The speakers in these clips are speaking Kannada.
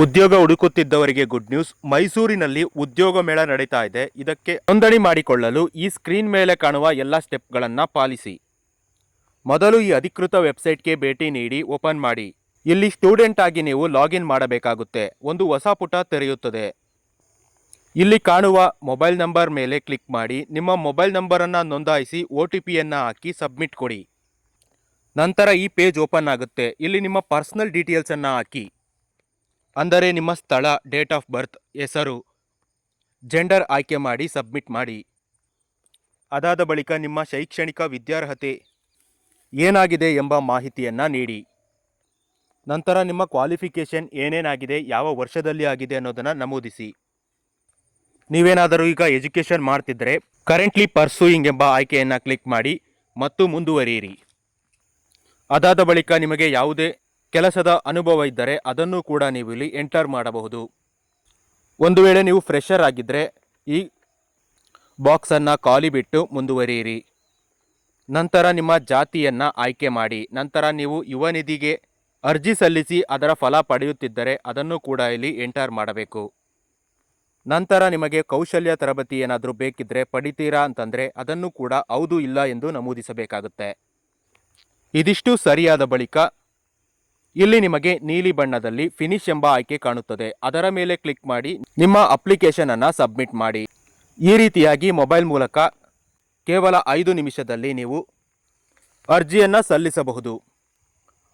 ಉದ್ಯೋಗ ಹುಡುಕುತ್ತಿದ್ದವರಿಗೆ ಗುಡ್ ನ್ಯೂಸ್. ಮೈಸೂರಿನಲ್ಲಿ ಉದ್ಯೋಗ ಮೇಳ ನಡೀತಾ ಇದೆ. ಇದಕ್ಕೆ ನೋಂದಣಿ ಮಾಡಿಕೊಳ್ಳಲು ಈ ಸ್ಕ್ರೀನ್ ಮೇಲೆ ಕಾಣುವ ಎಲ್ಲ ಸ್ಟೆಪ್ಗಳನ್ನು ಪಾಲಿಸಿ. ಮೊದಲು ಈ ಅಧಿಕೃತ ವೆಬ್ಸೈಟ್ಗೆ ಭೇಟಿ ನೀಡಿ ಓಪನ್ ಮಾಡಿ. ಇಲ್ಲಿ ಸ್ಟೂಡೆಂಟ್ ಆಗಿ ನೀವು ಲಾಗಿನ್ ಮಾಡಬೇಕಾಗುತ್ತೆ. ಒಂದು ಹೊಸ ಪುಟ ತೆರೆಯುತ್ತದೆ. ಇಲ್ಲಿ ಕಾಣುವ ಮೊಬೈಲ್ ನಂಬರ್ ಮೇಲೆ ಕ್ಲಿಕ್ ಮಾಡಿ. ನಿಮ್ಮ ಮೊಬೈಲ್ ನಂಬರನ್ನು ನೋಂದಾಯಿಸಿ OTPಯನ್ನು ಹಾಕಿ ಸಬ್ಮಿಟ್ ಕೊಡಿ. ನಂತರ ಈ ಪೇಜ್ ಓಪನ್ ಆಗುತ್ತೆ. ಇಲ್ಲಿ ನಿಮ್ಮ ಪರ್ಸನಲ್ ಡೀಟೇಲ್ಸನ್ನು ಹಾಕಿ, ಅಂದರೆ ನಿಮ್ಮ ಸ್ಥಳ, ಡೇಟ್ ಆಫ್ ಬರ್ತ್, ಹೆಸರು, ಜೆಂಡರ್ ಆಯ್ಕೆ ಮಾಡಿ ಸಬ್ಮಿಟ್ ಮಾಡಿ. ಅದಾದ ಬಳಿಕ ನಿಮ್ಮ ಶೈಕ್ಷಣಿಕ ವಿದ್ಯಾರ್ಹತೆ ಏನಾಗಿದೆ ಎಂಬ ಮಾಹಿತಿಯನ್ನು ನೀಡಿ. ನಂತರ ನಿಮ್ಮ ಕ್ವಾಲಿಫಿಕೇಷನ್ ಏನೇನಾಗಿದೆ, ಯಾವ ವರ್ಷದಲ್ಲಿ ಆಗಿದೆ ಅನ್ನೋದನ್ನು ನಮೂದಿಸಿ. ನೀವೇನಾದರೂ ಈಗ ಎಜುಕೇಷನ್ ಮಾಡ್ತಿದ್ದರೆ ಕರೆಂಟ್ಲಿ ಪರ್ಸೂಯಿಂಗ್ ಎಂಬ ಆಯ್ಕೆಯನ್ನು ಕ್ಲಿಕ್ ಮಾಡಿ ಮತ್ತು ಮುಂದುವರಿಯಿರಿ. ಅದಾದ ಬಳಿಕ ನಿಮಗೆ ಯಾವುದೇ ಕೆಲಸದ ಅನುಭವ ಇದ್ದರೆ ಅದನ್ನು ಕೂಡ ನೀವು ಇಲ್ಲಿ ಎಂಟರ್ ಮಾಡಬಹುದು. ಒಂದು ವೇಳೆ ನೀವು ಫ್ರೆಷರ್ ಆಗಿದ್ದರೆ ಈ ಬಾಕ್ಸನ್ನು ಖಾಲಿ ಬಿಟ್ಟು ಮುಂದುವರಿಯಿರಿ. ನಂತರ ನಿಮ್ಮ ಜಾತಿಯನ್ನು ಆಯ್ಕೆ ಮಾಡಿ. ನಂತರ ನೀವು ಯುವ ನಿಧಿಗೆ ಅರ್ಜಿ ಸಲ್ಲಿಸಿ ಅದರ ಫಲ ಪಡೆಯುತ್ತಿದ್ದರೆ ಅದನ್ನು ಕೂಡ ಇಲ್ಲಿ ಎಂಟರ್ ಮಾಡಬೇಕು. ನಂತರ ನಿಮಗೆ ಕೌಶಲ್ಯ ತರಬೇತಿ ಏನಾದರೂ ಬೇಕಿದ್ದರೆ ಪಡಿತೀರಾ ಅಂತಂದರೆ ಅದನ್ನು ಕೂಡ ಹೌದು ಇಲ್ಲ ಎಂದು ನಮೂದಿಸಬೇಕಾಗುತ್ತೆ. ಇದಿಷ್ಟು ಸರಿಯಾದ ಬಳಿಕ ಇಲ್ಲಿ ನಿಮಗೆ ನೀಲಿ ಬಣ್ಣದಲ್ಲಿ ಫಿನಿಶ್ ಎಂಬ ಆಯ್ಕೆ ಕಾಣುತ್ತದೆ. ಅದರ ಮೇಲೆ ಕ್ಲಿಕ್ ಮಾಡಿ ನಿಮ್ಮ ಅಪ್ಲಿಕೇಶನನ್ನು ಸಬ್ಮಿಟ್ ಮಾಡಿ. ಈ ರೀತಿಯಾಗಿ ಮೊಬೈಲ್ ಮೂಲಕ ಕೇವಲ 5 ನಿಮಿಷದಲ್ಲಿ ನೀವು ಅರ್ಜಿಯನ್ನು ಸಲ್ಲಿಸಬಹುದು.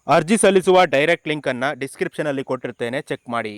ಅರ್ಜಿ ಸಲ್ಲಿಸುವ ಡೈರೆಕ್ಟ್ ಲಿಂಕನ್ನು ಡಿಸ್ಕ್ರಿಪ್ಷನಲ್ಲಿ ಕೊಟ್ಟಿರ್ತೇನೆ, ಚೆಕ್ ಮಾಡಿ.